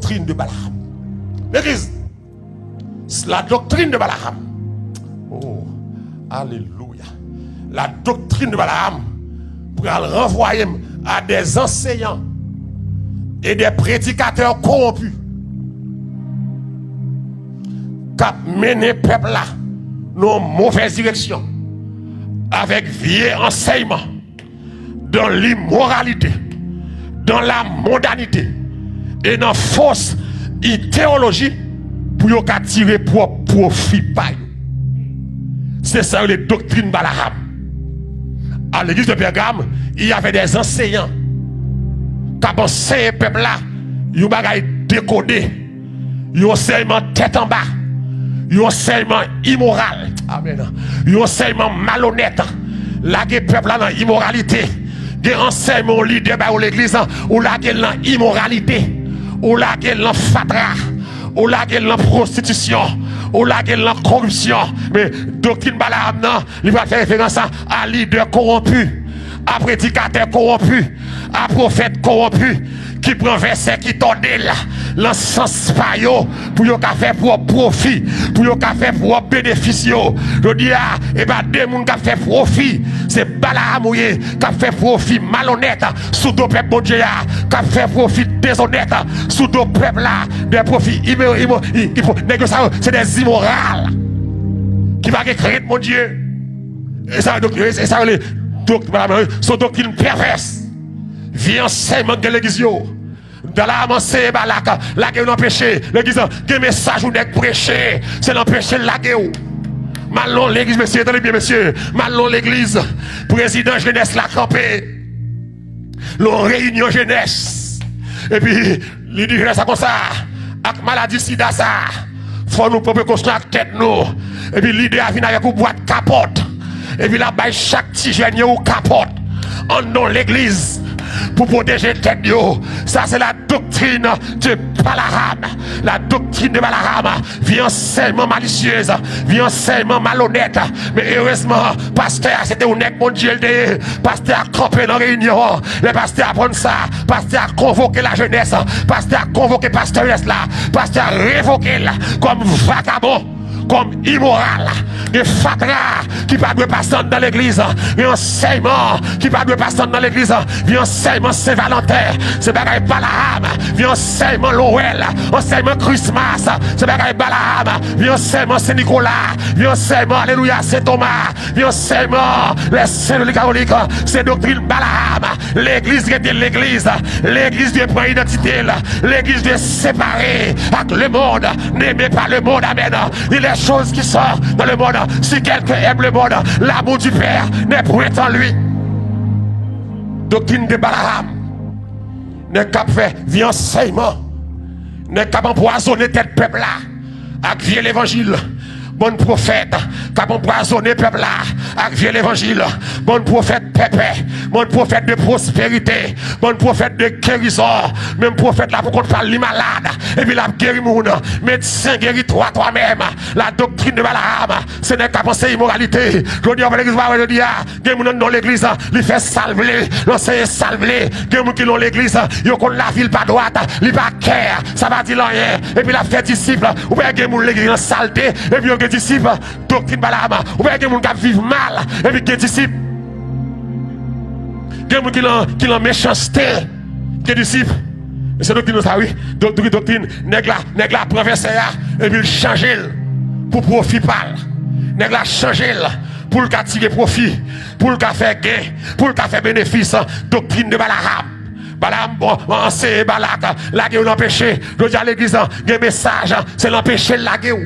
doctrine de Balaam. L'église, la doctrine de Balaam. Oh, alléluia. La doctrine de Balaam pour le renvoyer à des enseignants et des prédicateurs corrompus qui ont mené le peuple là dans une mauvaise direction avec vieux enseignement dans l'immoralité, dans la mondanité et dans la fausse idéologie pour yon ka tirer pour profit. C'est ça les doctrines Balaam. À l'église de Pergame, il y avait des enseignants qui enseignaient le peuple là, yon bagay décodé, yon enseignement tête en bas, yon enseignement immoral, amen, yon enseignement malhonnête, la peuple là dans immoralité, des enseignements leader dans l'église ou la dans immoralité, ou la dans fatra, ou la dans prostitution, ou la dans corruption. Mais doctrine Balaam non, il va faire référence à leader corrompu, à prédicateur corrompu, à prophète corrompu qui prend verset qui tordent là sens payo pour yo ka faire pour profit, pour yo ka faire pour bénéfice. Je dis et ben deux moun ka fait profit, c'est Balaam qui fait profit malhonnête sous deux peuple bon Dieu, qui fait profit déshonnête sous deux peuple là, des profits c'est des immorales qui va créer mon Dieu. Et ça les doctrine perverse. Viens enseignement de l'église. Dans la avancée, la guerre empêché. L'église, un message ou n'est prêché. C'est l'empêcher la guerre. Malon l'église, monsieur, attendez bien, monsieur. Malon l'église, président jeunesse l'a campé. L'on réunion jeunesse. Et puis, l'idée jeunesse comme ça. Avec maladie sida ça. Faut nous propre construire la tête nous. Et puis, l'idée a venir avec une boîte capote. Et puis là, chaque petit jeune ou capote. En nom l'église. Pour protéger tête yo. Ça c'est la doctrine de Balaam. La doctrine de Balaam vient enseignement malicieuse, vient enseignement malhonnête. Mais heureusement, pasteur, c'était honnête mon Dieu. Pasteur a campé dans la réunion. Le pasteur a pris ça. Pasteur a convoqué la jeunesse. Pasteur a convoqué pasteuresse là. Pasteur a révoqué là comme vagabond, comme immoral, des fatra qui pas de passer dans l'église, des enseignements qui pas de passer dans l'église, des enseignements Saint-Valentin, c'est bagaille Balaam, des enseignements Noël, enseignement Christmas, c'est bagaille Balaam, des enseignements Saint-Nicolas, des enseignements Alléluia Saint-Thomas, des enseignements les saints catholiques, c'est doctrine Balaam. L'église est l'église, l'église doit prendre identité, l'église doit séparer avec le monde, n'aimez pas le monde, amen. Il est choses qui sortent dans le monde. Si quelqu'un aime le monde, l'amour du Père n'est point en lui. Doctrine de Balaam n'est qu'à faire via enseignement, n'est qu'à empoisonner tel peuple là, avec via l'évangile. Bon prophète, qui a empoisonné le peuple là, avec via l'évangile. Bon prophète pépé, bon prophète de prospérité, bon prophète de guérison, même prophète là pour qu'on parle les malades, et puis la guéri monde, médecin guérit toi-même. La doctrine de Balaam, ce n'est qu'à penser immoralité. Je dis à l'église, je dis à des gens dans l'église, il fait salver, l'enseigne salver, des gens qui dans l'église, ils ont la ville pas droite, ils pas cœur, ça va dire rien, et puis la fait disciple, ou bien des gens l'église en saleté, et puis disciples, doctrine Balaam, ou bien des gens qui vivent mal, et puis des disciples, des gens qui ont méchanceté, des disciples. C'est doctrine ça, oui. Doctrine, nègre la traverser, et puis changer pour profit par. Nègre la changer pour le tirer profit, pour le faire gain, pour le faire bénéfice. Doctrine de Balaam. Balaam, bon, c'est Balak, la guerre l'empêcher. Je dis à l'église, des messages, c'est l'empêcher la guerre.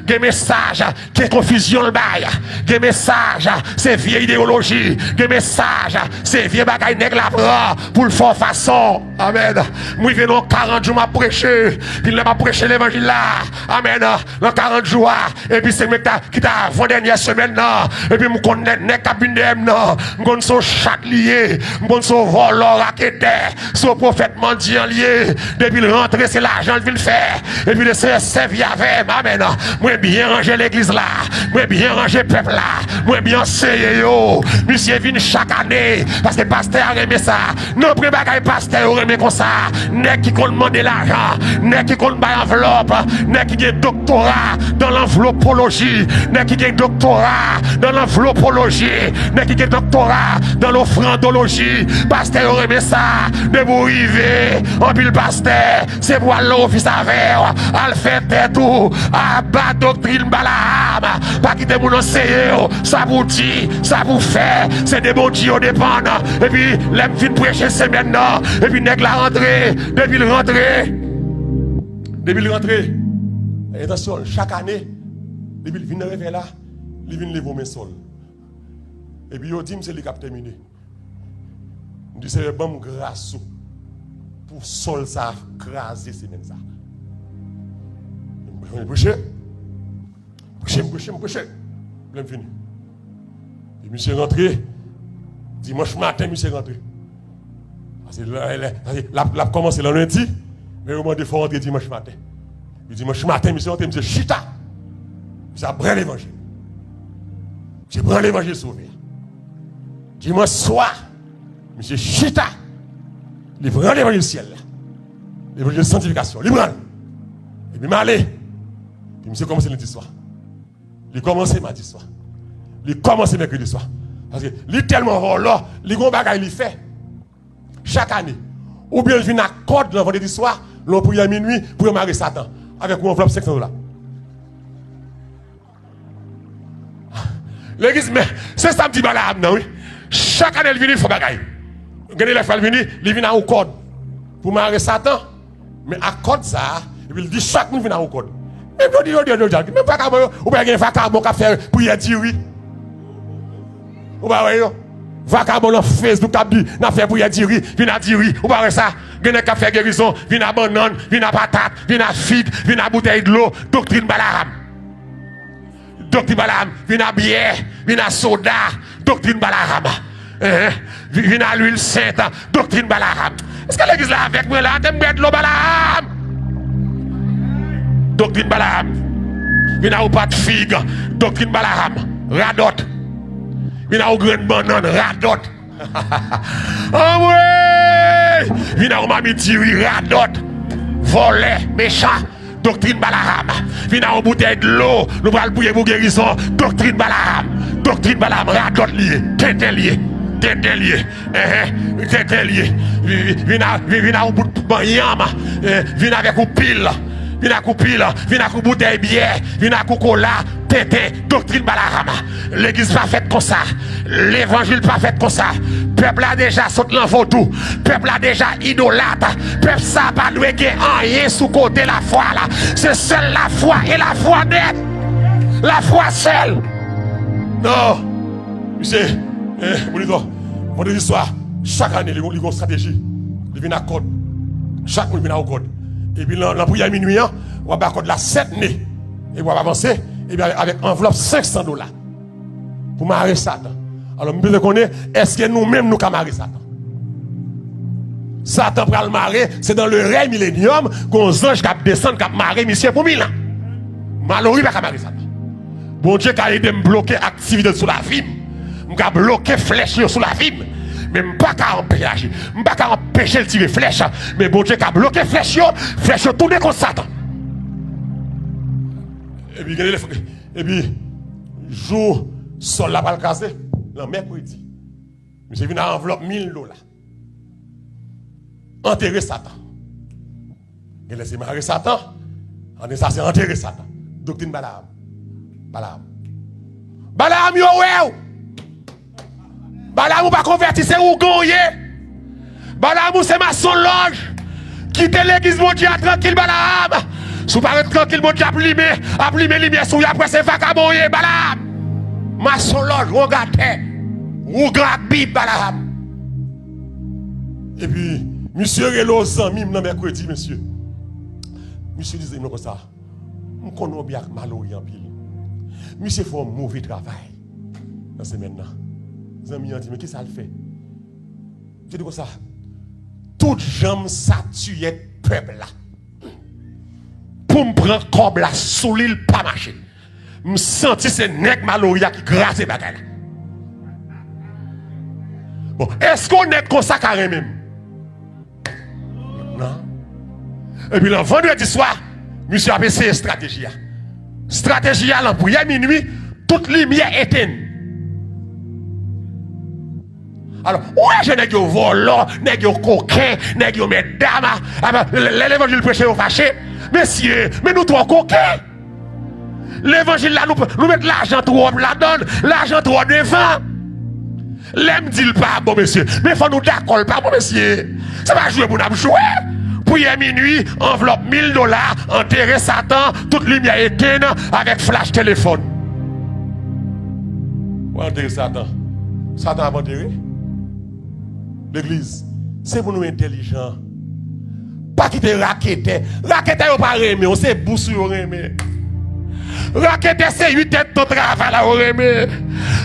Des messages, qui confusion le bail. Des messages, c'est vieille idéologie. Des messages, c'est vieux bagaille nègre la bras pour le faire façon. Amen. Moi, je viens 40 jours, m'a prêché. Puis, il m'a prêché l'évangile là. Amen. Dans 40 jours. Et puis, c'est qui t'a avant dernière semaine là. Et puis, je connais les cabinets là. Je connais son chat lié. Je connais son voleur raqueté. Son prophète mendiant lié. Depuis le rentrer, c'est l'argent qu'il vient faire. Et puis, le servir avec. Amen. moi bien ranger l'église là, moi bien ranger le peuple là, moi bien essayer yo. Monsieur vient chaque année parce que le pasteur a aimé ça. Non, après bagaille pasteur aimé comme ça. N'est qui qu'on demande l'argent, n'est qui qu'on bail enveloppe, n'est qui a doctorat dans l'enveloppologie, n'est qui a doctorat dans l'enveloppologie, n'est qui a doctorat dans l'offrandologie. Pasteur aimé ça. De vous arriver en pile pasteur, c'est pour aller au fils à verre, à le faire tout, à battre doctrine Balaam, pas quitter mon enseigner, ça vous dit, ça vous fait, c'est des bons dieux dépendants. Et puis, l'aime fin prêcher c'est maintenant, et puis, nèg la rentrée, depuis le rentrée. Et attention, chaque année, depuis le vient vers là, il vient lever mes sols. Et puis, il dit, c'est le cap terminé. Il dit, c'est bon grâce pour sol ça craser c'est même ça. Je prêcher. Plein fini. Et monsieur rentré dimanche matin monsieur rentré. Parce que la commencé le lundi, mais au moins il faut rentrer dimanche matin. Et dimanche matin monsieur rentré monsieur chita. Ça prend l'évangile. Je prends l'évangile sauvé. Dimanche soir monsieur chita. Il prend l'évangile ciel là. L'évangile de sanctification, il prend. Et puis m'aller. Et monsieur commence lundi soir. Il commence mardi soir. Il commence mercredi soir. Parce que il est tellement fort là, il gon bagaille il fait. Chaque année. Ou bien il vient à code le vendredi soir, l'on prie à minuit pour marier Satan avec une enveloppe $500. L'église mais c'est samedi Balaam non oui. Chaque année il vient il faut bagaille. Gagner la fois il vient à code pour marier Satan. Mais à code ça, il dit chaque monde vient à code. Mais même pas ou pas un vacabon qu'a faire pour y dire oui. Ou pas ouais vacabon dans Facebook n'a fait pour y dire oui, vient à dire oui. Ou pas ça, gagner qu'a faire guérison, vient à banane, vient à patate, vient à figue, vient à bouteille de l'eau, doctrine Balaam. Doctrine Balaam, vient à bière, vient à soda, doctrine Balaam. Vient à l'huile sainte, doctrine Balaam. Est-ce que l'église là avec moi là, t'aimes de l'eau Balaam? Doctrine Balaam. Vina ou pas de figue. Doctrine Balaam. Radot. Vina ou grain banane. Radot. Oh ouais. Vina ou mami tiri. Radot. Volet. Méchant. Doctrine Balaam. Vina ou bouteille de l'eau. Nous allons bouiller pour guérison. Doctrine Balaam. Doctrine Balaam. Radot lié. Tintin lié. Tintin lié. Tintin lié. Vina ou bout de yama. Vina avec ou pile. Vin à couper là, vin à couper bouteille bière, vin à couper cola, tété, doctrine Balaam. L'église pas faite comme ça, l'évangile pas fait comme ça. Peuple a déjà sauté l'enfant tout, peuple a déjà idolâtre, peuple ça pas doué rien sous côté la foi là. C'est seule la foi et la foi nette. La foi seule. Non, monsieur, mon histoire, chaque année, ils ont une stratégie. Ils viennent à code. Chaque mois, ils viennent au code. Et puis, la prière minuit, on va code la 7 nez. Et on va avancer. Et bien, avec enveloppe $500 pour marier Satan. Alors, je me connais, est-ce que nous-mêmes, nous pouvons marier Satan? Satan pour le marier, c'est dans le règne millénium qu'on ange qui descend, qui marier monsieur pour 1000 ans. Malheureux, il ne va pas marier Satan. Bon Dieu, qui a aidé à me bloquer l'activité sur la vie. Je vais bloquer flèche sur la vie. Mais je ne peux pas empêcher. Je ne peux pas empêcher de tirer flèche. Mais bon Dieu, qui a bloqué flèche, flèche tourne contre Satan. Et puis, jour, sol la balle cassée, le mercredi, monsieur vient à enveloppe $1000. Enterrer Satan. Il laisse marier Satan. On est ça, c'est enterrer Satan. Doctrine Balaam. Balaam, yo, ouais. Balaam, ou pas converti, c'est où gagner. Balaam, c'est maçon loge. Quittez l'église, mon Dieu, tranquille, Balaam. Si vous parlez tranquille, mon Dieu, applimer lumière, si vous après c'est vagabond, Balaam. Maçon loge, regardez. Regarde Bible, Balaam. Et puis, monsieur Relo Zami, non, mercredi, monsieur. Monsieur disait, non, comme ça. Je connais bien malheureux en pile. Monsieur fait un mauvais travail. Dans ce maintenant. Les amis ont dit, mais qui ça le fait? Je dis comme ça. Toute jambe saturée peuple là. pour me prendre comme la sous l'île pas marcher. Me senti c'est nèg Maloria qui grase bagaille. Bon, est-ce qu'on est comme ça carré même? Non. Et puis le vendredi soir, monsieur a essayé stratégie. Stratégie à la prière minuit, toute lumière éteinte. Alors, ouais, je n'ai que volant, n'ai que coquin, n'ai que mesdames, l'évangile prêché au fâché. Messieurs, mais nous trois coquins. L'évangile là, nous mettons l'argent trop la donne, l'argent trop devant. L'aime dit pas, bon monsieur, mais il faut nous d'accord, pas bon monsieur. Ça va jouer pour nous jouer. Prière minuit, enveloppe $1000, enterrer Satan, toute lumière éteinte avec flash téléphone. Où enterrer Satan? Satan a enterré? L'église, c'est pour nous intelligents. Pas quitter raqueter. Raqueter, on pas remet, on sait boussu, on remet. Raqueter, c'est 8 têtes de travail, on remet.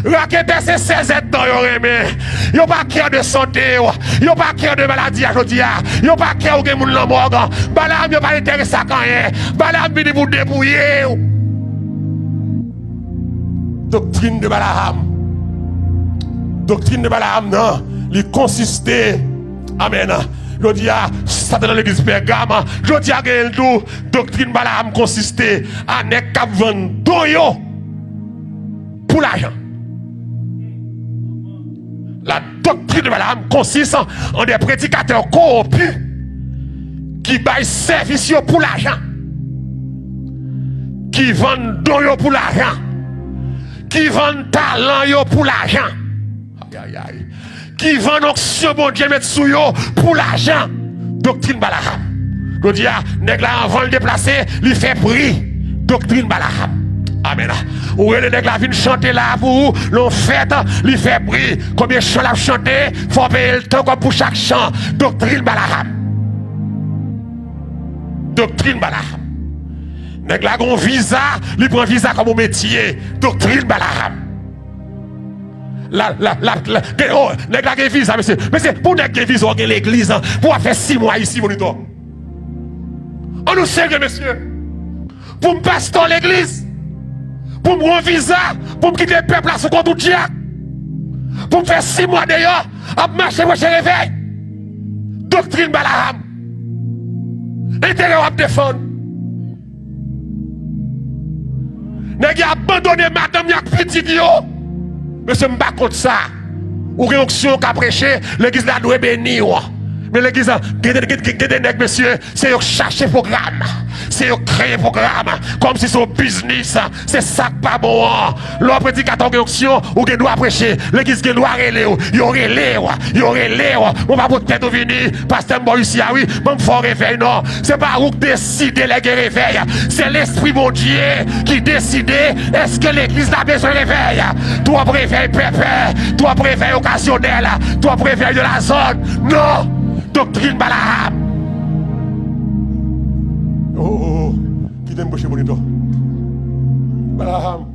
Raqueter, c'est 16 têtes de remet. Yon pas cœur de santé, yon pas cœur de maladie à jodi a. Yon pas cœur de moun nan morgan. Balam yon pas intéressé à rien. Balam vini vous débrouiller. Doctrine de Balaam. Doctrine de Balaam, non. Il consistait. Amen. Je dis à Satan dans l'église Pergame. Je dis à Gaëldou. Doctrine Balaam consistait à ne cap vendre doyo pour l'argent. La doctrine de Balaam consiste en des prédicateurs corrompus qui baillent service pour l'argent, qui vendent doyo pour l'argent, qui vendent talent pour l'argent. Aïe, aïe, aïe. Qui vend onction bon Dieu mettre sous yo pour l'argent. Doctrine Balaam. Je dis à nèg la avant le déplacer, il fait prix. Doctrine Balaam. Amen. Ou le nèg la vient chanter là pour l'on fête, il fait prix. Combien de chants la chanter, faut payer le temps comme pour chaque chant. Doctrine Balaam. Doctrine Balaam. Nèg la gon visa, il prend visa comme métier. Doctrine Balaam. Oh, nèg la gen visa, monsieur. Monsieur, pour nèg gen visa, on gen l'église, pour faire 6 mois ici, moniteur. On nous sait, monsieur. Pour me passer l'église, pour me rendre visa, pour me quitter le peuple à ce compte Dieu, pour me faire 6 mois d'ailleurs, à marcher, moi, je réveille. Doctrine Balaam. Intérêt à défendre. Nèg a abandonné madame, yak petit yo. Monsieur, je ne suis pas contre ça. Ou une onction qui a prêché, l'église là doit bénir. Mais l'église, monsieur, c'est de chercher programme. C'est de créer programme. Comme si c'est un business. C'est ça pas bon. L'homme prédicateur d'onction, ou qui doit prêcher. L'église qui doit relayer. Il aurait l'air. On va peut-être venir. Pasteur Mbo ici, oui. Même fort réveil, non. C'est pas vous qui décidez les réveils. C'est l'esprit mon Dieu qui décide. Est-ce que l'église a besoin de réveil? Toi, réveil pépé. Toi, réveil occasionnel. Toi, réveil de la zone. Non. Doctrine Balaam. Oh, qui t'aime boucher bonito? Balaam.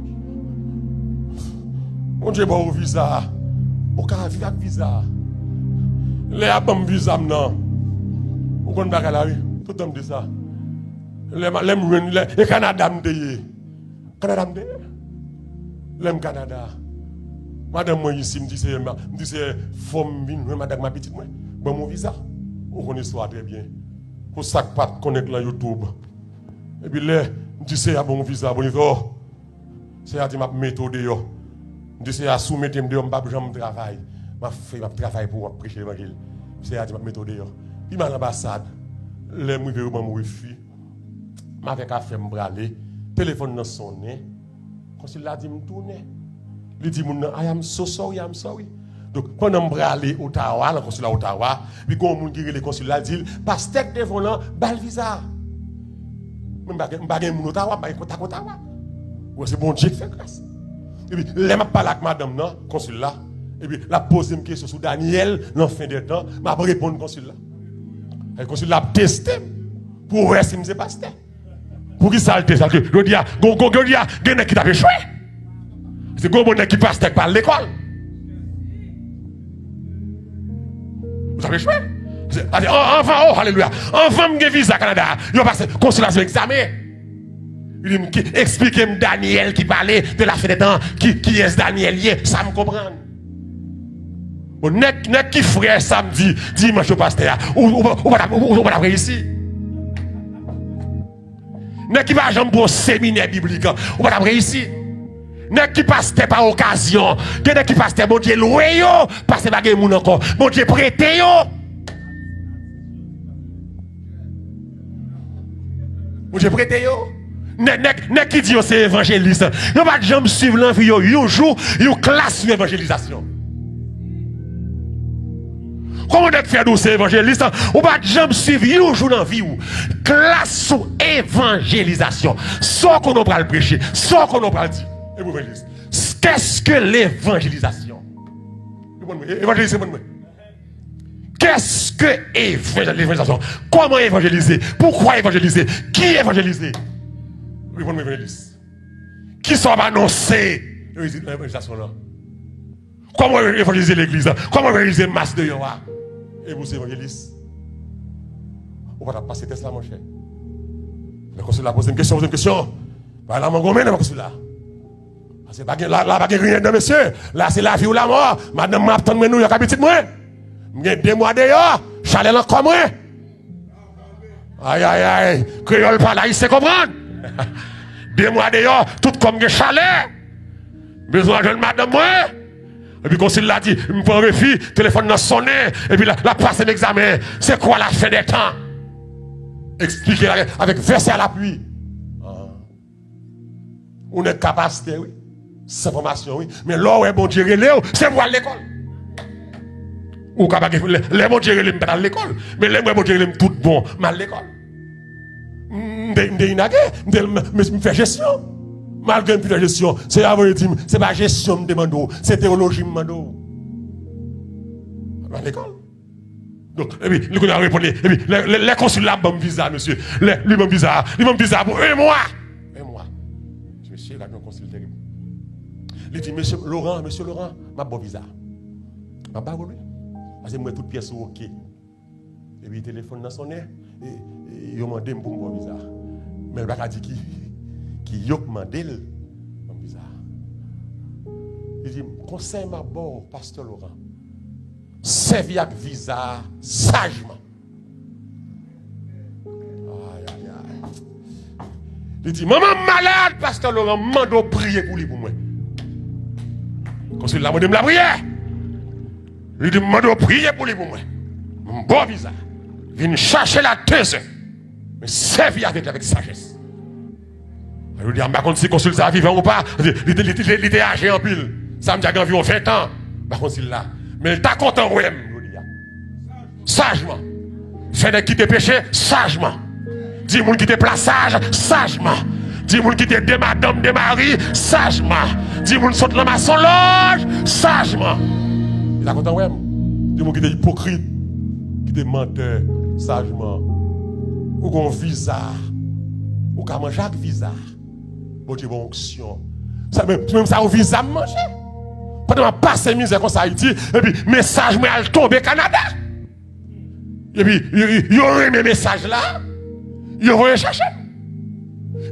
Mon Dieu, bon visa. Au cas vivre avec visa. Les abam visa non. Vous connaissez pas la vie. Tout le monde dit ça. Les Canada me dit. Canada me dit. Les Canada. Madame moi ici me dit c'est femme vin madame ma petite moi. Bon mon visa. On connaît ça très bien. Pour ça que pas connaître la YouTube. Et puis là, me dit c'est un bon visa bonito. C'est à dire ma méthode yo. Me dit c'est à soumettre me de m'pas jamais travail. M'a fait m'a travail pour prêcher l'évangile. C'est à dire ma méthode yo. Puis à l'ambassade, les moi veut mon wifi. M'a fait café me braler, téléphone nan sonné. Consulat dit me tourner. Il dit mon I am so sorry, I'm sorry. Donc pendant me braler Ottawa, le consulat Ottawa, puis quand on qui le consulat dit pasteur devant là, bal visa. Même pas mon Ottawa, pas contact Ottawa. Ouais, c'est bon Dieu qui fait grâce. Et puis les m'a parlé avec madame là, consulat. Et puis la pose une question sur Daniel dans fin des temps, m'a répondre consulat. Le consulat a testé pour voir si c'est pasteur. Pour qui ça le teste? Je dis a qui t'a échoué. C'est comme on qui passe par l'école. Vous avez échoué? Enfin, oh, alléluia. Enfin, je visa Canada. Je passe consultation examen. Il dit, expliquez-moi Daniel qui parlait de la fin des temps, qui est Daniel, ça me comprend. N'est qui frère samedi, dimanche au pasteur, ou pas ici. N'est qui va jamais pour un séminaire biblique, ou pas ici. N'est qui passe par occasion, n'est qui passe mon Dieu loué yo, parce que pas de monde encore, mon Dieu prêté yo. Mon Dieu prêté yo. N'est qui dit c'est évangéliste. Yo pas jamais suivre l'envie yo, un jour, yo classe sur l'évangélisation. Comment on fait nous ces évangélistes? On va jamais suivre un jour dans la vie ou classe sur évangélisation. Soit qu'on va le prêcher, soit qu'on va le dire. Qu'est-ce que l'évangélisation? Évangéliser, qu'est-ce que l'évangélisation? Comment évangéliser? Pourquoi évangéliser? Qui évangéliser? Qui sont annoncés l'évangélisation là? Comment évangéliser l'église? Comment évangéliser masse de Yoa? Et vous évangélistes? On va passer test là, mon cher. Le consul a posé une question. Bah là, mon gommé, le consul là. C'est pas rien de monsieur. Là, c'est la vie ou la mort. Madame m'a attendu, nous, il y a petit moi. J'ai 2 mois d'ailleurs. Chalet encore moi. Aïe. Créole pas là, il sait comprendre. 2 mois d'ailleurs, tout comme un chalet. Besoin de madame moi. Et puis, quand il l'a dit, il me prend un refus, téléphone n'a sonné, et puis la passe l'examen. C'est quoi la fin des temps? Expliquez avec verset à l'appui. On est capacité, oui. C'est formation, oui. Mais là où est bon Dieu, c'est pour l'école. Ou capable, les bons Dieu, ils à l'école. Mais les bons Dieu, tout bon, mal l'école. Je fais gestion. Malgré une gestion, c'est pas gestion de demande, c'est théologie de demande. À l'école. Donc, et puis, nous avons répondu, et puis, les consuls là, bon visa, monsieur. Lui, bon visa pour 1 mois. 1 mois. Monsieur, là, nous consul terrible. Il dit, monsieur Laurent, ma bon visa. Ma barre, oui. Parce que moi, toute pièce OK. Et puis, il téléphone dans son nez, et il m'a demandé pour un bon visa. Mais il va dire qui yok mandel comme bizarre. Il dit conseil ma bon pasteur Laurent. Servi avec visa sagement. Aïe. Il dit maman malade pasteur Laurent mando prier pour lui pour moi. Conseil la madame la prière. Il dit mando prier pour lui pour moi. Bon visa. Viens chercher la 2 heures. Mais servi avec sagesse. Je veux dire, par contre, si consul ça vivant ou pas, il était âgé en pile. Ça me dit environ 20 ans. Par contre, il là. Mais il t'a content, oui, je veux dire. Sagement. Fait de quitter péché, sagement. Dis-moi qui te plaçage, sagement. Dis-moi qui te des madame, des maris, sagement. Dis-moi saute la maçon loge, sagement. Il a content, oui. Dis-moi qui te hypocrite, qui te menteur, sagement. Ou qu'on visa. Ou qu'on mange avec visa. Bon Dieu, bon onction. Ça même ça au visa manger. Pendant que je passe misère comme ça Haïti, et puis message moi al tomber Canada. Et puis il y aurait mes messages là. Il va chercher.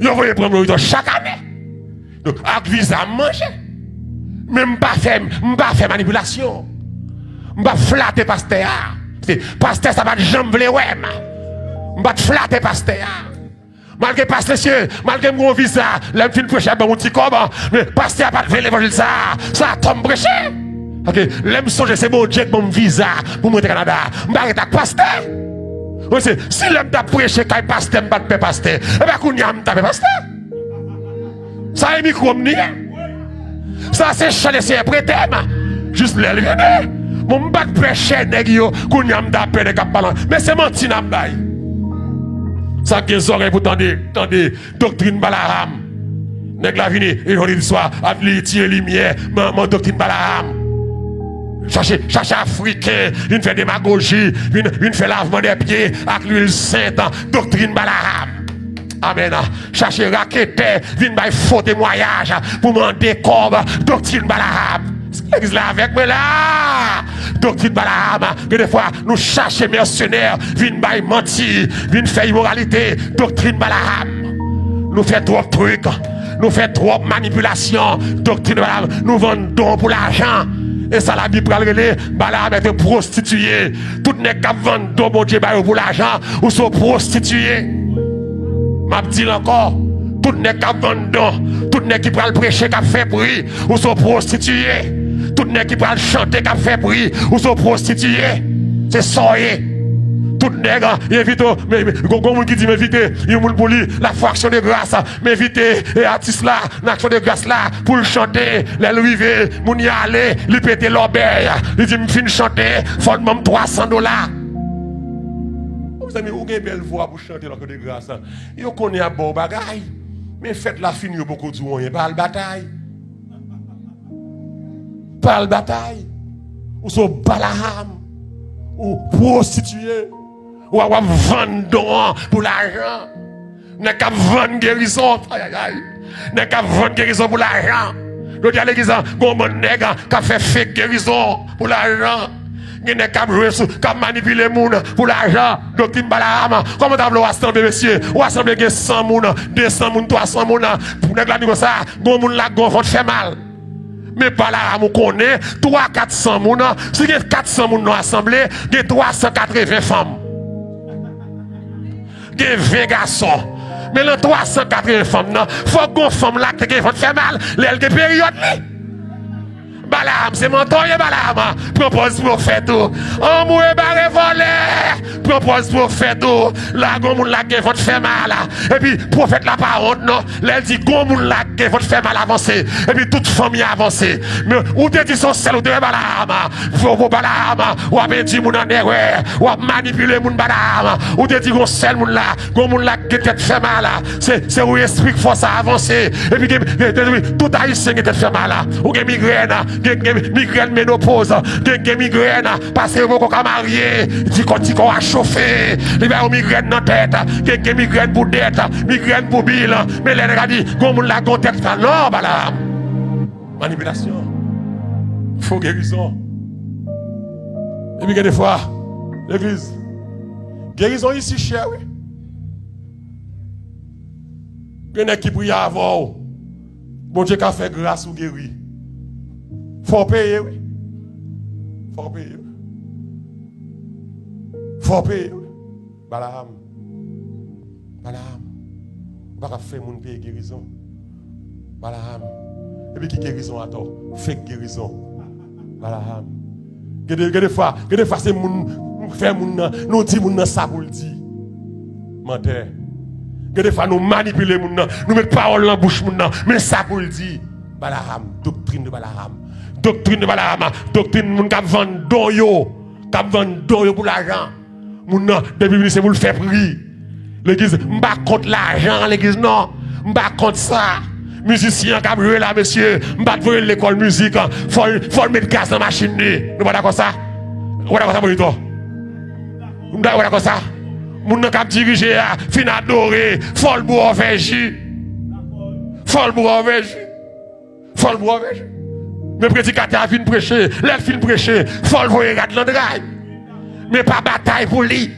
Il va prendre le chaque année. Donc avec visa manger. Même pas faire manipulation. Pas flatter pasteur. Pasteur ça va jamais vle ouais. Pas flatter pasteur. Malgré pasteur, malgré mon visa, l'homme fin prêcher dans mon petit corps, mais pasteur a pas fait l'évangile ça tombe prêcher. OK, l'homme songe c'est mon Dieu mon visa pour monter Canada. M'arrête avec pasteur. Si l'homme t'a prêché quand pasteur pas de pasteur, et ben qu'on y a m'ta pasteur. Ça est micro m'ni. Ça c'est chalet c'est prêté juste l'élever. Mon pas prêcher nèg yo qu'on y a m'ta de cap ballon, mais c'est menti n'a bail. Ça qui est oreilles pour tendre doctrine Balaam. Nèg la vini et on dit soir avec tirer lumière mon doctrine Balaam. Chercher africain, il fait démagogie, il fait lavement des pieds avec l'huile sainte, doctrine Balaam. Amen. Chercher raqueteur, vinn bay faux témoignage pour demander corps, doctrine Balaam. L'église là avec moi là. Doctrine Balaam. Que des fois nous cherchons mercenaires, vinn bay mentir, vinn faire immoralité, doctrine Balaam. Nous faisons trop de trucs. Nous faisons trop de manipulations. Doctrine de Balaam. Nous vendons pour l'argent. Et ça, la Bible parle de Balaam est prostitué. Tout n'est qu'à vendre bon Dieu pour l'argent. Ou sont prostitués. M'a dit encore. Tout n'est qu'à vendre. Tout n'est qui peut prêcher qu'à faire bruit. Ou sont prostitués. Tout n'est qui peut chanter qu'à faire bruit. Ou sont prostitués. C'est soyez. Tout nègre, invite, comme qui dit, m'inviter, il y a pour lui, la fraction de grâce, m'inviter, et artiste là, l'action de grâce là, pour le chanter, les arriver, mon y aller, lui péter l'obéi, il dit, m'fin chanter, faut même $300. Vous avez une belle voix pour chanter l'action de grâce. Vous connaissez un bon bagaille, mais faites la fin, il y a beaucoup de gens, il n'y a pas de bataille. Pas de bataille. Ou sont Balaam, ou prostitués. Ou à vendre pour l'argent. N'est qu'à vendre guérison. N'est qu'à vendre guérison pour l'argent. Nous disons à l'église, comment nègre qui fait fake guérison pour l'argent. N'est qu'à manipuler les gens pour l'argent. Doctrine Balaam. Comment tu as assemblé, monsieur? Ou assemblé 100 personnes, 200 personnes, 300 personnes. Pour nègre dire ça, les gens là, vont faire mal. Mais pas là, on connaît 300-400 personnes. Si il y a 400 personnes assemblées, il y a 380 femmes. Il y a 20 garçons. Mais les 380 femmes, il faut qu'on femme là qui va faire mal. L'elle qui période. Balaam, c'est mon temps, Balaam. Propose pour faire tout. On mouille barré volé. Propose pour faire tout. Là, gomoun la qui va te faire mal. Et puis, prophète la parole, non. Elle dit, gomoun la qui va te faire mal avancer. Et puis, toute famille avancée. Mais, où te dit son sel, ou te Balaam. Faut Balaam. Ou a dit moun en erreur. Ou a manipulé moun Balaam. Ou te dit gon sel moun la. Gomoun la qui te fait mal. C'est où esprit force à avancer. Et puis, tout haïtien qui te fait mal. Ou gen migraine. Migraine ménopause, migraine, parce que vous avez marié, dit qu'on a chauffé, il y a migraine dans la tête, migraine pour dette, migraine pour bill, mais les gens disent, comme la tête, non, Balaam. Manipulation, faux guérison. Et puis, des fois, l'église, guérison ici, cher, oui. Il y en a qui prient avant, bon Dieu qui a fait grâce ou guéri. Faut payer, oui. Faut payer. Faut payer. Balaam. On va faire mon payer guérison. Balaam. Et puis qui guérison à toi? Fake guérison. Balaam. Des fois, c'est mon faire mon nous dit mon ça pour le dire. Menteur. Des fois nous manipuler mon nous mettre parole dans bouche mon mais ça pour le dire. Balaam, doctrine de Balaam. Doctrine de Balaam, doctrine moun k'ap vendre don yo pour l'argent. Moun nan depuis c'est pour le faire prier. L'église m'pa contre l'argent, l'église non, m'pa contre ça. Musicien k'ap jouer là monsieur, m'pa voyer l'école musique, faut mettre gaz dans machine ni. Nous pas d'accord ça? Ou d'accord ça bonito? Nous d'accord ça? Moun nan k'ap diriger fin adorer, faut le boire avec jus. Faut le boire avec jus. Faut le boire avec jus. Mais prédicateur fin prêcher, l'air fin prêcher, faut le voir regarder l'endraille. Mais pas bataille pour lui.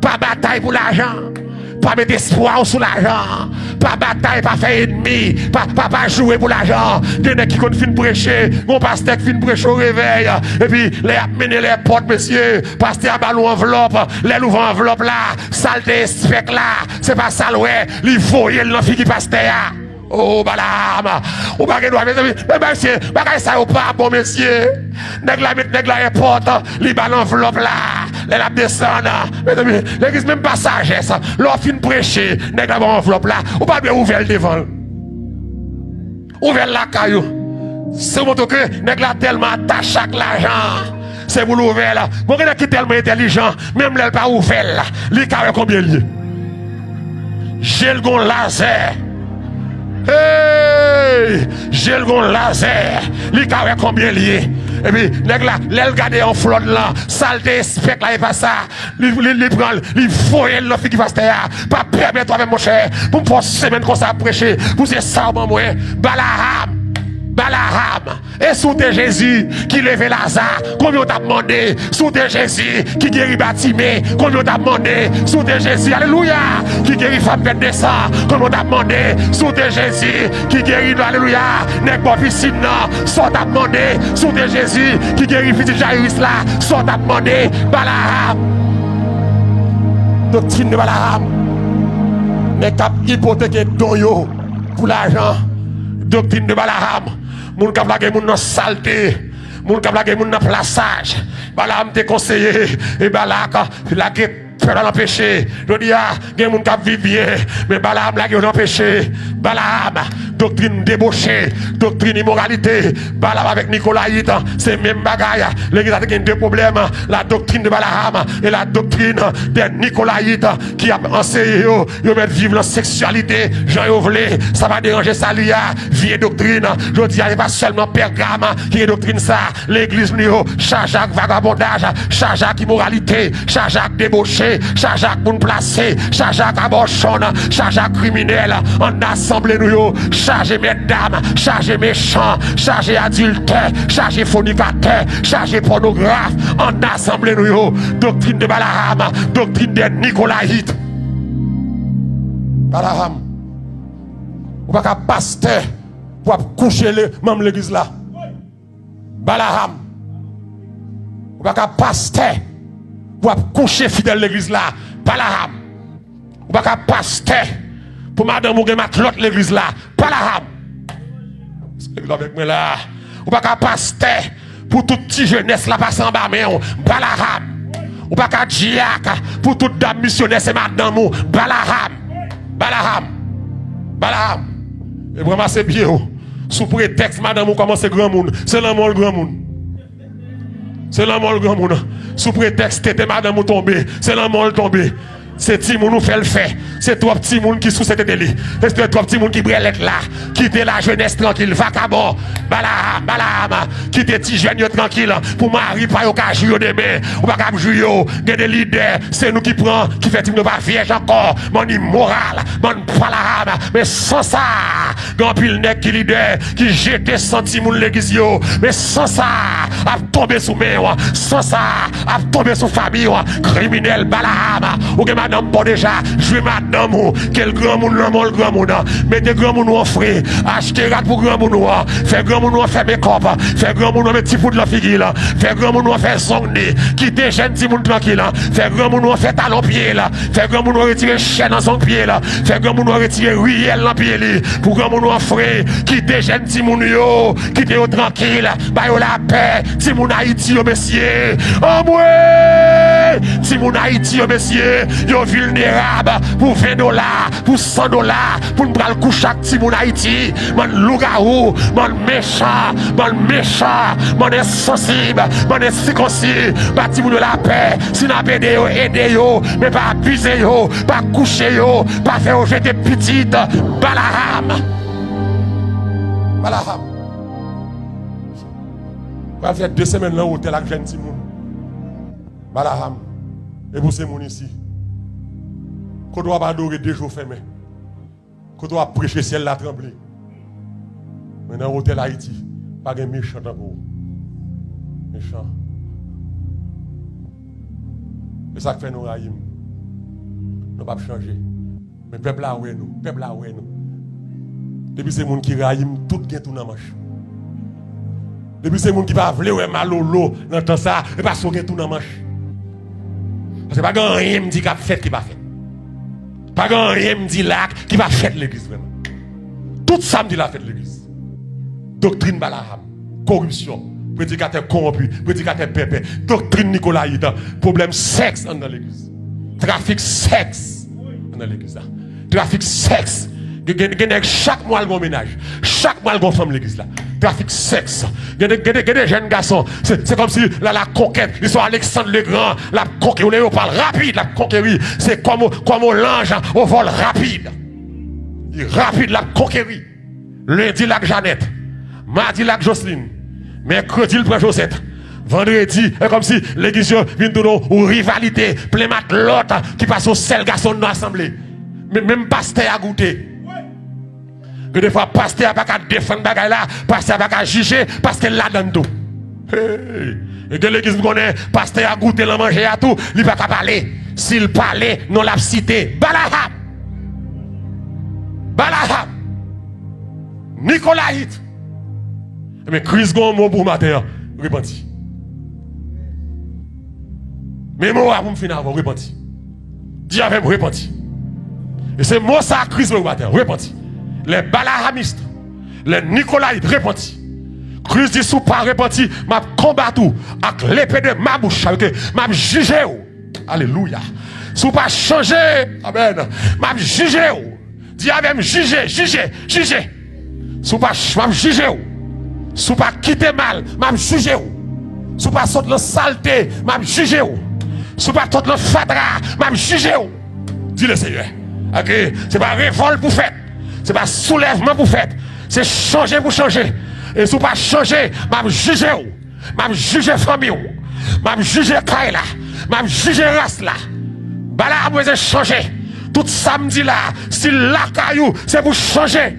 Pas bataille pour l'argent. Pas mettre espoir sur l'argent. Pas bataille, pas faire ennemi. Pas jouer pour l'argent. Il y en a qui fin prêcher. Mon pasteur fin prêcher au réveil. Et puis, les amener les portes, monsieur. Pasteur à ballon enveloppe. Les ouvre enveloppe là. Saleté, spec là. C'est pas sale, ouais. Il faut y aller dans la fille qui pasteur. Oh, Balaam, ou pas que nous avons mais monsieur, bagay ça ou pas bon monsieur. Nèg la porte, li bal enveloppe là, les la descendre. Mais l'église même pas sagesse. L'offre fin prêcher, nèg la enveloppe là, ou pas bien ouvert devant. Ouvert la caillou. C'est mon que nèg la tellement attaché à l'argent. C'est pour l'ouvert là. Bon nèg qui tellement intelligent, même l'elle pas ouvert là. Li carré combien lié? J'ai le gon laser. Hey, j'ai le gon laser, li ka combien lié. Et puis, nèg la, l'elle garde en flotte là, saleté, spec là, et pas ça. Li prend, li foye l'offre qui passe là. Pas permettre avec mon cher, pour me faire semaine comme ça prêcher, pour c'est ça, moi, Balaam. Et sous tes Jésus qui levait Lazare, combien t'a demandé? Sous tes Jésus qui guérit Batimé, combien t'a demandé? Sous tes Jésus, alléluia, qui guérit femme bête de sang, combien t'a demandé? Sous tes Jésus qui guérit, alléluia, n'est pas piscine, soit t'a demandé? Sous tes Jésus qui guérit petit Jairus là, soit t'a demandé? Balaam, doctrine de Balaam, n'est qu'à hypothéquer don yo pour l'argent, doctrine de Balaam. Moun kap la gen moun nan saleté, moun kap la gen moun nan plaçage. Balaam te conseillé et Balak la gen peur dans péché. Je dis gen moun kap vivre bien, mais Balaam la gen dans péché. Balaam doctrine débauchée, doctrine immoralité. Balaam avec Nicolaïte, c'est même bagaille. L'église a deux problèmes, la doctrine de Balaam et la doctrine des Nicolaïtes qui a enseigné yo mettre vivre la sexualité, Jean Yovlé, ça va déranger ça lia, vieille doctrine. Je dis il n'y a pas seulement Pergame qui est doctrine ça, l'église nio, charge avec vagabondage, charge avec immoralité, charge avec débauché, charge avec moun placé, charge avec abortion, charge avec criminel, en assemblée nous chargé mesdames, chargé méchants, chargé adultère, chargé fornicateur, chargé pornographe, en assemblée nous doctrine de Balaam, doctrine des Nicolaïtes. Balaam, ou pas qu'à pasteur pour coucher les membres de l'église là. Balaam, ou pas qu'à pasteur pour coucher fidèle de l'église là. Balaam, ou pas qu'à pasteur pour madame ou mettre l'autre l'église là. Balaam, avec moi là, ou pas qu'à pasteur pour toute petite jeunesse là passer en bas mais Balaam, ou pas qu'à diacre pour toute dame missionnaire c'est madame ou Balaam. Balaam. Et vraiment c'est bien. Sous prétexte, madame, ou commence grand monde. C'est l'amour le grand monde. C'est l'amour le grand monde. Sous prétexte, t'étais madame ou tombé. C'est l'amour le tombé. C'est petit moun nous fait le fait. C'est trois petits moun qui sous cette télé. C'est trois petits moun qui brûlent là. Quittez la jeunesse tranquille. Vacabon. Balaam. Quittez petit jeune tranquille. Pour mari, pas au cas jouer demain. Ou pas comme jouer. Des leaders. C'est nous qui prend, qui fait nous pas vierge encore. Mon immoral. Mon Balaam. Mais sans ça, grand pile nèg qui leader, qui jette sentiment l'église yo. Mais sans ça, a tombé sous main. Sans ça, a tombé sous famille. Criminel Balaam. Ou madame pas déjà jouer madame ou quel grand monde le grand monde mettez grand monde en frais acheter rat pour grand monde faire grand monde faire make-up faire grand monde mettre petit foot de la figure faire grand monde faire sonner quitter jeune petit monde tranquille faire grand monde faire talon pied là faire grand monde retirer chaîne dans son pied là faire grand monde retirer ruelle dans pied là pour grand monde en frais quitter jeune petit monde yo quitter yo tranquille ba yo la paix petit monde Haïti yo messieurs oh ouais petit monde Haïti yo messieurs yo vulnérable pour $20, pour $100, pour nous prendre coucher avec petit moun Haïti. Mon loup-garou, mon méchant, mon insensible, mon inconcis, bâti moun de la paix. Si n'a pas aidé yo, mais pas abuser yo, pas coucher yo, pas faire jeter petite. Balaam. On va faire 2 semaines dans l'hôtel avec jeune petit moun. Balaam. Et pour ces moun ici. Qu'on doit pas adorer 2 jours fermés. Qu'on doit prêcher ciel la tremblé. Mais dans l'hôtel Haïti, pas de méchant encore. Méchant. Et ça fait nous raïm. Nous pas changer. Mais peuple là ouais nous, Depuis ces gens qui raïm tout gain tout dans manche. Depuis ces gens qui pas vle ouais malolo dans temps ça, et pas so gain tout dans manche. Parce que pas grand rien me dit qu'a fait qui pas fait. Pas grand rien me dit là qui va faire l'église vraiment. Tout ça me dit la fête l'église. Doctrine Balaam, corruption, prédicateur corrompu, prédicateur pépé, doctrine Nicolaïde, problème sexe dans l'église. Trafic sexe dans l'église. Trafic sexe. Chaque mois le ménage, chaque mois le femme l'église là. Trafic sexe. Il y a des jeunes garçons, c'est comme si la conquête, ils sont Alexandre le Grand, la conquête, on parle rapide, la conquérir, c'est comme l'ange au vol rapide. Rapide la conquérir. Lundi la Jeannette, mardi la Jocelyne, mercredi le prend Josette. Vendredi, c'est comme si l'église vient de nous ou rivalité, plein mat l'autre qui passe au seul garçon dans l'assemblée. Mais même pasteur a goûté. Que des fois, pasteur n'a pas qu'à défendre bagaille là, pasteur n'a pas qu'à juger, parce qu'il l'a dans tout. Hey. Et que l'église connaît, pasteur a goûté le manger à tout, il n'a pas qu'à parler. S'il parlait, non l'a cité. Balaham. Balaham. Nicolaïte. Mais Christ gon mot pour matin, repenti. Mais moi, pour me finir avant, repenti. Dis avec moi, repenti. Et c'est moi ça, Christ le matin, repenti. Les balahamistes, les Nicolaïtes, repenti. Christ dit, sous pas repenti, m'a combattu avec l'épée de ma bouche, m'a jugé. Alléluia. Sous pas changé, amen. M'a jugé. Dis avec juger. Sous pas m'a jugé. Sous pas quitter mal, m'a jugé. Sous pas sortir la saleté, m'a jugé. Sous pas sortir le fadra, m'a jugé. Dis le Seigneur. Ok, c'est pas révolte pour faire. C'est pas soulèvement pour faire. C'est changer pour changer. Et si vous pas changer, m'a jugé. M'a jugé famille. M'a jugé Kaila. M'a jugé race là. Bala moi j'ai changé. Tout samedi là, si la caillou, c'est pour changer.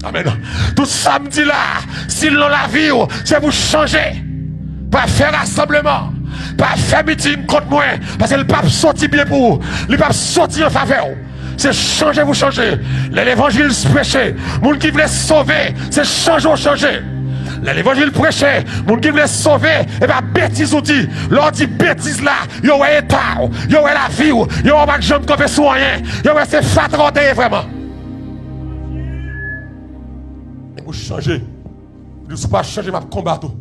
Amen. Tout samedi là, si l'on la vie, c'est pour changer. Pas faire rassemblement. Pas faire meeting contre moi. Parce que le pape sorti bien pour vous. Le pape sorti en faveur. C'est changer vous changer. L'évangile prêché. Moun qui voulait sauver, c'est changer. L'évangile prêché, moun qui voulait sauver, et bien bêtise ou dit, l'on dit bêtise là, yo ouais état, yo ouais la vie, yo ouais pas jambe comme soigner, yo ouais c'est fatrodé vraiment. Et vous changer. Je ne suis pas changer ma combattre.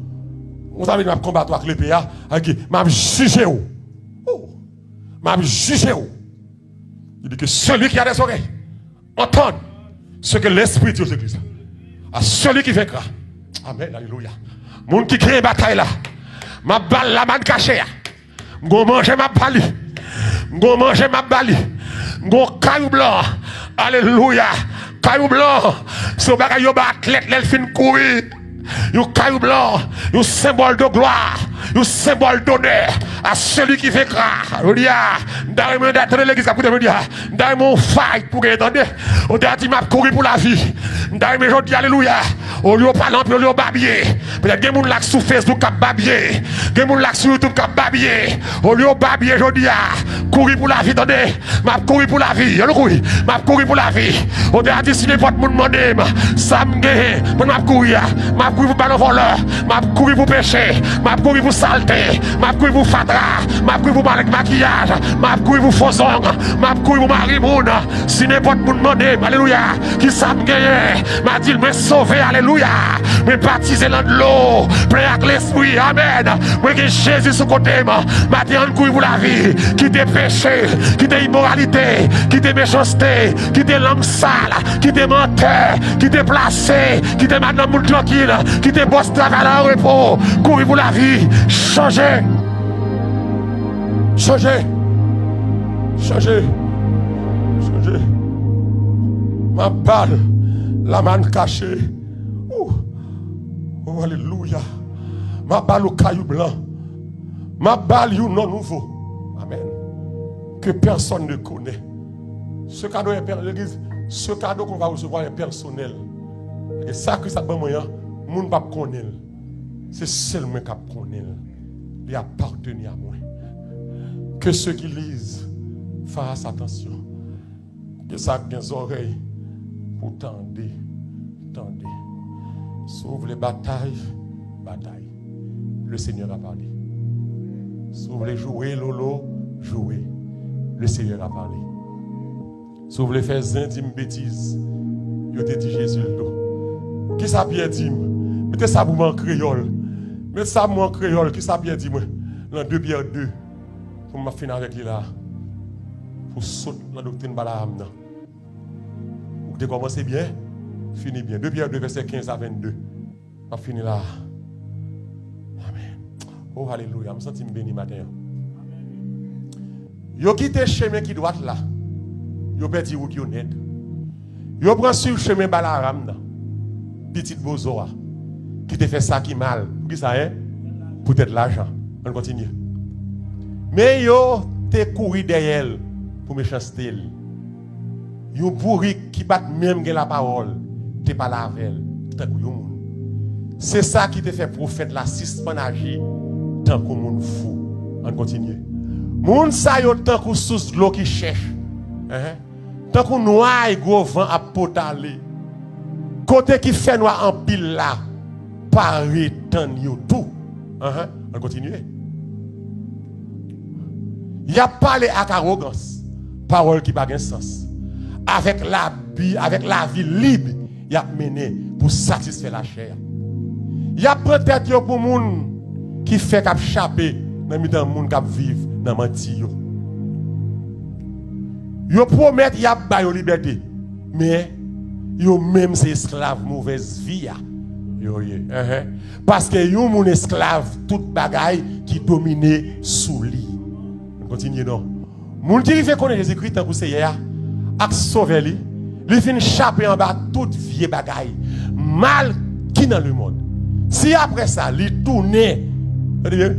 On t'a dit ma combattre avec les PA, avec m'a jugé ou. M'a jugé ou. Il dit que celui qui a des oreilles entende ce que l'Esprit dit aux églises. À celui qui vaincra. Amen, alléluia. Moun qui crée bataille là. Ma balle la man cachée. M'gon manger ma bali. M'gon manger ma bali. M'gon caillou blanc. Alléluia. Caillou blanc. C'est au bagage yo ba athlète l'elfine courir. Yo caillou blanc. Yo symbole de gloire. Yo symbole d'honneur à celui qui fait croire. On dit, d'ailleurs, d'attendre l'église, on dit, d'ailleurs, mon fight pour entendre. On dit, m'a couru pour la vie. D'ailleurs, je dis, alléluia. Au lieu de parler, au lieu de babiller. Peut-être que les gens sur Facebook qui babiller. Les gens sur YouTube qui babiller. Au lieu de babiller, je dis, courir pour la vie, attendez. M'a couru pour la vie. M'a couru pour la vie. On dit, si n'importe qui me demande, ça me gagne. M'a courir. M'a couru pour ballon voleur. M'a couru pour péché. M'a couru pour saleté, m'a couru pour fadra, m'a couru pour maquillage, m'a couru pour faux ongles, m'a couru pour marimoun. Si n'importe qui me demande, alléluia, qui ça me gagne, m'a dit, me sauver, alléluia, me baptiser dans de l'eau, plein avec l'esprit, amen. Moi qui Jésus sous côté, m'a dit, on couru pour la vie, qui te péché, qui te immoralité, qui te méchanceté, qui te langue sale, qui te menteur, qui te placé, qui te madame moule tranquille, qui te bosse travail en repos, courir pour la vie. Changer. Ma balle, la main cachée. Oh, alléluia. Ma balle au caillou blanc. Ma balle you non nouveau. Amen. Que personne ne connaît. Ce cadeau est l'église. Ce cadeau qu'on va recevoir est personnel. Et ça que ça va moyen, moun ne va pas connaître. C'est seulement qui connaît. Il appartient à moi. Que ceux qui lisent fassent attention. Que ça ait des oreilles pour tendre. Sauve les batailles. Le Seigneur a parlé. Sauve les jouets, lolo, jouer. Le Seigneur a parlé. Sauve les faits intimes, bêtises. Il te dit Jésus le dos. Qui ça bien dit? Mettez ça pour moi en créole. Mettez ça pour moi en créole. Qui ça bien dit? Dans 2 Pierre 2. Pour me finir avec lui là. Pour sauter dans la doctrine Balaam. Vous avez commencé bien? Fini bien. 2 Pierre 2, verset 15 à 22. On finit là. Amen. Oh, alléluia. Je me sens béni matin. Yo quitté le chemin qui doit là. Yo perdu route net. Yo prend sur le chemin Balaam. Petite bozoa. Qui te fait ça qui mal. Pour qui ça hein? Peut-être l'argent. On continue. Mais yo te couru derrière pour méchanceté. Yo pourri qui bat même la parole. t'es pas la veille, tant que monde. C'est ça qui te fait prophète la suspend agir tant que monde fou. On continue. Moun sa yo tant que sous l'eau qui cherche. Tant que noir et gros vent à potaler. Côté qui fait noir en pile là, paraît tant yo tout. On continue. Il a parlé avec arrogance, parole qui n'a pas de sens. Avec la vie libre, il a mené pour satisfaire la chair. Il y a peut-être pour les gens qui fait qu'à échapper dans les gens qui vivent dans le menti. Ils promettent qu'il y a la liberté, mais ils même ces esclaves mauvaise vie. Parce que ils sont esclaves toute bagaille qui domine sous lui. On continue non. Moun qui fait connaître Jésus-Christ tant que c'est hier, ak sauver lui, il fin échapper en bas toute vieille bagaille, mal qui dans le monde. Si après ça, il tourne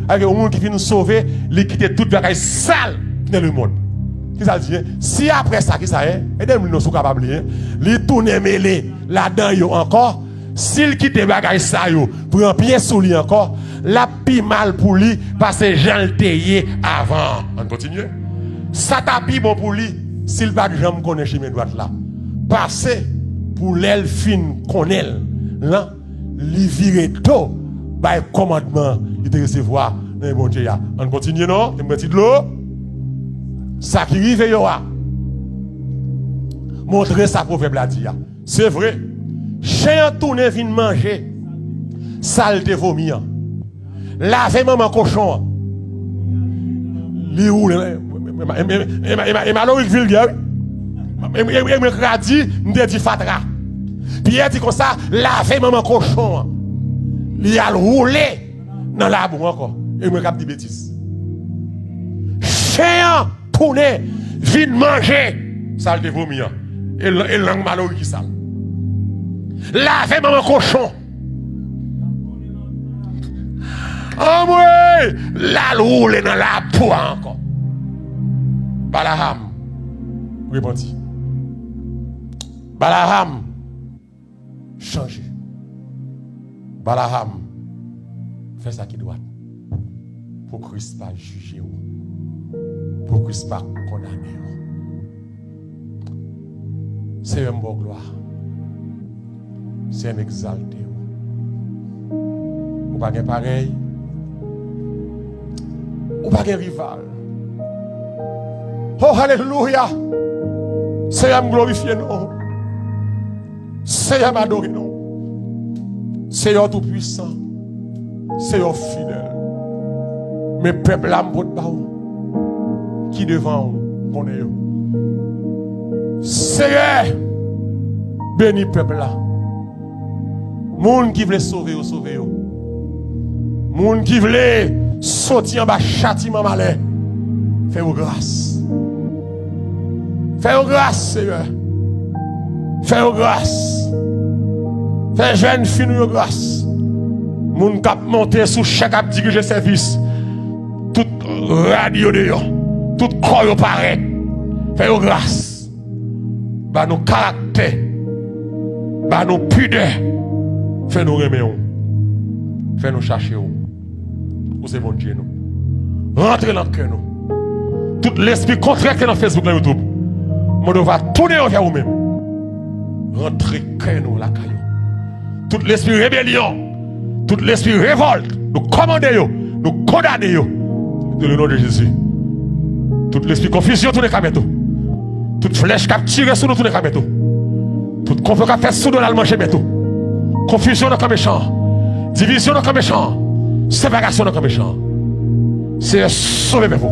avec un monde qui vient nous sauver, il quitte toute bagaille sale dans le monde. Qui ça dit? Si après ça, qui ça est? Et nous sommes capables, il tourne mêlé là-dedans encore. S'il quitte bagaille ça yo, prend pied sous lui encore, la pi mal pour lui parce que Jean le tayé avant. On continue. Ça t'a pi bon pour lui s'il pas jamais connaît chemin droit là. Parce pour l'aile fine connaît là, li vire tout by commandement, il te recevoir dans bon Dieu. On continue non? Un petit de l'eau. Ça qui rive yo a. Montrer ça proverbe la dit. C'est vrai. Chien tourné vient manger, sale te vomit. Lave maman cochon. Li ou et malheureux vulgaire. Et me radis, me dit fatra. Pierre dit comme ça, lave maman cochon. Li a roulé dans la boue encore. Et me cap dit bêtise. Chien tourné vient manger, sale te vomit. Et langue malheureux qui sale. Lavez maman cochon. Oh oui, la roule dans la peau encore. Balaham, répondit. Balaham, changez. Balaham, fait ça qui doit. Pour Christ pas juger. Pour Christ pas condamner. C'est un bon gloire. C'est un exalté. Ou pas pareil. Ou pas rival. Oh, alléluia. C'est un glorifié nous. C'est un adoré nous. C'est un tout puissant. C'est un fidèle. Mais peuple l'âme pour baou. Qui devant on est. C'est béni peuple là. Moun qui veut sauver ou sauver ou. Moun qui veut sortir en bas châtiment malais. Fais-vous grâce. Fais-vous grâce, Seigneur. Fais-vous grâce. Fais jeune fille nous grâce. Moun cap monter sous chaque cap diriger service. Tout radio de yo. Tout corps paraît. Fais-vous grâce. Ba nos caractères. Ba nos pudeurs. Fais-nous remettre. Fais-nous chercher. Où c'est bon Dieu nous. Rentrez dans le cœur nous. Tout l'esprit contraire qui est dans Facebook et YouTube. Moi va tourner vers vous-même. Rentrez cœur nous la caillou. Tout l'esprit rébellion. Tout l'esprit révolte. Nous commandons. Nous condamnons. Dans le nom de Jésus. Tout l'esprit confusion tout les camétos. Toute flèche qui a tiré sur nous tous les camétos. Toute complot qui a fait sous nous l'allemand chez métaux. Confusion dans le méchant. Division dans le méchant. Séparation dans le méchant. C'est sauver vous.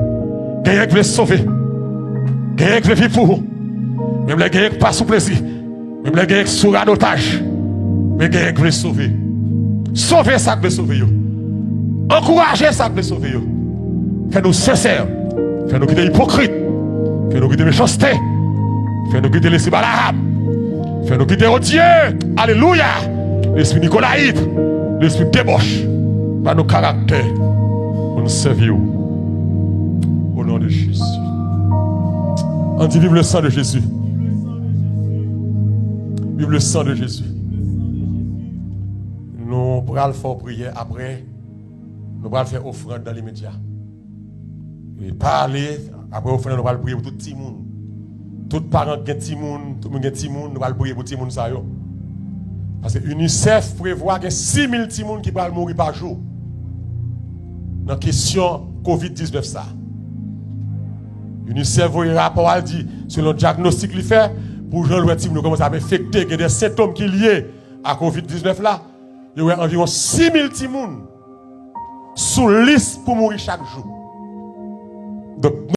Gagnez qui veut sauver. Gagnez qui veut vivre pour vous. Même les gagnez qui passent sous plaisir. Même les gagnez qui sont en otage. Mais gagnez qui veut sauver. Sauver ça qui veut sauver. Encourager ça qui veut sauver. Fais-nous sincères. Fais-nous quitter hypocrite. Fais-nous quitter méchanceté. Fais-nous quitter l'esprit Balaham. Fais-nous quitter odieux. Alléluia. L'esprit Nicolaïde. L'esprit débauche. Par nos caractères. Pour nous servir. Au nom de Jésus. On dit vive le sang de Jésus. Vive le sang de Jésus. nous allons faire prière après, nous allons faire offrande dans les médias. Et parler, après offrande, nous allons prier pour tout le monde. Tout parent qui a petit monde, tout le monde qui a petit monde, nous allons prier pour tout le monde ça. Parce que l'UNICEF prévoit que 6 000 petits monde qui vont mourir par jour. Dans la question COVID-19 ça. L'UNICEF voit un rapport, elle dit, selon le diagnostic qu'il fait, pour gens qui commencent à m'infecter, il y a des symptômes qui sont liés à COVID-19 là, il y a environ 6 000 petits monde sous liste pour mourir chaque jour. Donc,